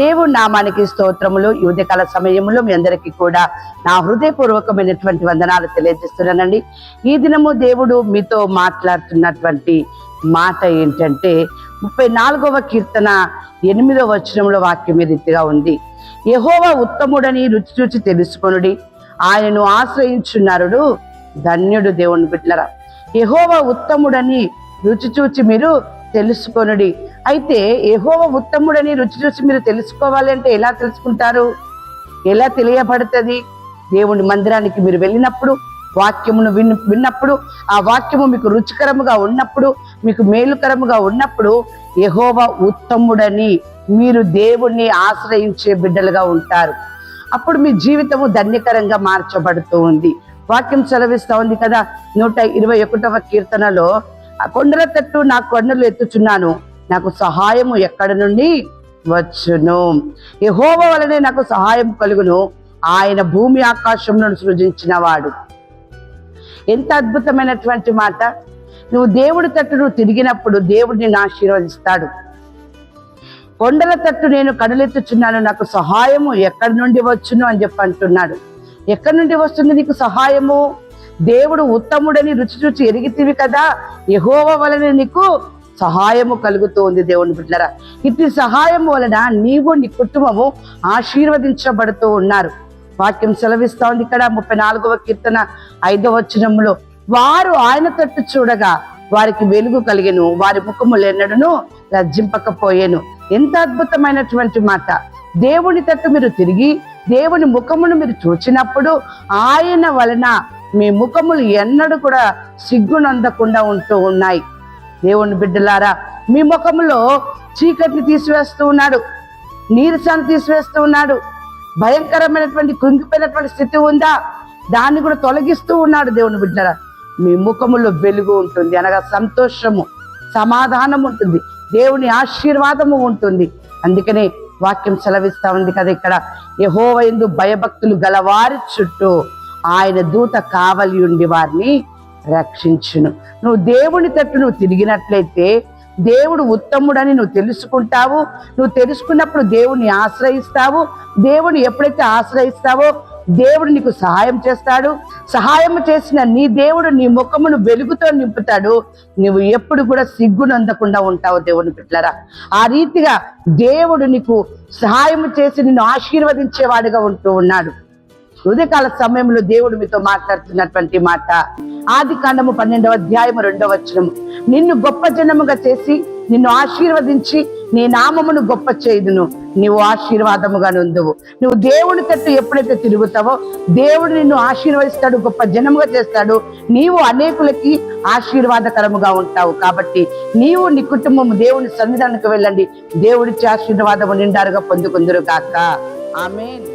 దేవుని నామానికి స్తోత్రములు. ఈ ఉదయకాల సమయంలో మీ అందరికీ కూడా నా హృదయపూర్వకమైనటువంటి వందనాలు తెలియజేస్తున్నానండి. ఈ దినము దేవుడు మీతో మాట్లాడుతున్నటువంటి మాట ఏంటంటే 34వ కీర్తన 8వ వచనంలో వాక్యం ఈ రీతిగా ఉంది. యెహోవా ఉత్తముడని రుచి చూచి తెలుసుకొనుడి, ఆయనను ఆశ్రయించున్నారుడు ధన్యుడు. దేవుని బిడ్డలారా, యెహోవా ఉత్తముడని రుచి చూచి మీరు తెలుసుకొనుడి. అయితే యెహోవా ఉత్తముడని రుచి చూసి మీరు తెలుసుకోవాలి అంటే ఎలా తెలుసుకుంటారు? ఎలా తెలియబడుతుంది? దేవుని మందిరానికి మీరు వెళ్ళినప్పుడు, వాక్యమును విన్నప్పుడు, ఆ వాక్యము మీకు రుచికరముగా ఉన్నప్పుడు, మీకు మేలుకరముగా ఉన్నప్పుడు యెహోవా ఉత్తముడని మీరు దేవుణ్ణి ఆశ్రయించే బిడ్డలుగా ఉంటారు. అప్పుడు మీ జీవితము ధన్యకరంగా మార్చబడుతూ ఉంది. వాక్యం సెలవిస్తూ ఉంది కదా, 121వ కీర్తనలో, ఆ కొండల తట్టు నా కొండలు ఎత్తుచున్నాను, నాకు సహాయము ఎక్కడి నుండి వచ్చును? యెహోవా వలనే నాకు సహాయం కలుగును, ఆయన భూమి ఆకాశములను సృజించిన వాడు. ఎంత అద్భుతమైనటువంటి మాట! నువ్వు దేవుడి తట్టు నువ్వు తిరిగినప్పుడు దేవుడు నిన్ను ఆశీర్వదిస్తాడు. కొండల తట్టు నేను కనులెత్తుచున్నాను, నాకు సహాయము ఎక్కడి నుండి వచ్చును అని చెప్పి అంటున్నాడు. ఎక్కడి నుండి వస్తుంది నీకు సహాయము? దేవుడు ఉత్తముడని రుచి చూచి ఎరిగితివి కదా, యెహోవా వలన నీకు సహాయము కలుగుతూ ఉంది. దేవుని బిడ్డలారా, ఇట్టి సహాయం వలన నీవు నీ కుటుంబము ఆశీర్వదించబడుతూ ఉన్నారు. వాక్యం సెలవిస్తా ఉంది ఇక్కడ 34వ కీర్తన 5వ వచనంలో, వారు ఆయన తట్టు చూడగా వారికి వెలుగు కలిగెను, వారి ముఖములు ఎన్నడను లజ్జింపకపోయేను. ఎంత అద్భుతమైనటువంటి మాట! దేవుని తట్టు మీరు తిరిగి దేవుని ముఖమును మీరు చూచినప్పుడు ఆయన వలన మీ ముఖములు ఎన్నడూ కూడా సిగ్గునందకుండా ఉంటూ ఉన్నాయి. దేవుని బిడ్డలారా, మీ ముఖములో చీకటిని తీసివేస్తూ ఉన్నాడు, నీరసాన్ని తీసివేస్తూ ఉన్నాడు. భయంకరమైనటువంటి కృంగిపోయినటువంటి స్థితి ఉందా, దాన్ని కూడా తొలగిస్తూ ఉన్నాడు. దేవుని బిడ్డలారా, మీ ముఖములో వెలుగు ఉంటుంది, అనగా సంతోషము, సమాధానం ఉంటుంది, దేవుని ఆశీర్వాదము ఉంటుంది. అందుకనే వాక్యం సెలవిస్తా ఉంది కదా ఇక్కడ, యెహోవా యందు భయభక్తులు గలవారి చుట్టూ ఆయన దూత కావలి ఉండి వారిని రక్షించును. నువ్వు దేవుని తట్టు నువ్వు తిరిగినట్లయితే దేవుడు ఉత్తముడని నువ్వు తెలుసుకుంటావు. నువ్వు తెలుసుకున్నప్పుడు దేవుని ఆశ్రయిస్తావు. దేవుని ఎప్పుడైతే ఆశ్రయిస్తావో దేవుడు నీకు సహాయం చేస్తాడు. సహాయం చేసిన నీ దేవుడు నీ ముఖమును వెలుగుతో నింపుతాడు. నువ్వు ఎప్పుడు కూడా సిగ్గునందకుండా ఉంటావు. దేవుని బిడ్డలారా, ఆ రీతిగా దేవుడు నీకు సహాయం చేసి నిన్ను ఆశీర్వదించేవాడుగా ఉంటూ ఉన్నాడు. ఉదయకాల సమయంలో దేవుడు మీతో మాట్లాడుతున్నటువంటి మాట ఆదికాండము 12వ అధ్యాయము 2వ వచనము, నిన్ను గొప్ప జనముగా చేసి నిన్ను ఆశీర్వదించి నీ నామమును గొప్ప చేయుదును, నీవు ఆశీర్వాదముగా నుందువు. నువ్వు దేవుని తట్టు ఎప్పుడైతే తిరుగుతావో దేవుడు నిన్ను ఆశీర్వదిస్తాడు, గొప్ప జనముగా చేస్తాడు. నీవు అనేకులకి ఆశీర్వాదకరముగా ఉంటావు. కాబట్టి నీవు నీ కుటుంబము దేవుని సన్నిధానానికి వెళ్ళండి, దేవుడిచ్చే ఆశీర్వాదము నిండారుగా పొందుకుందురు గాక. ఆమేన్.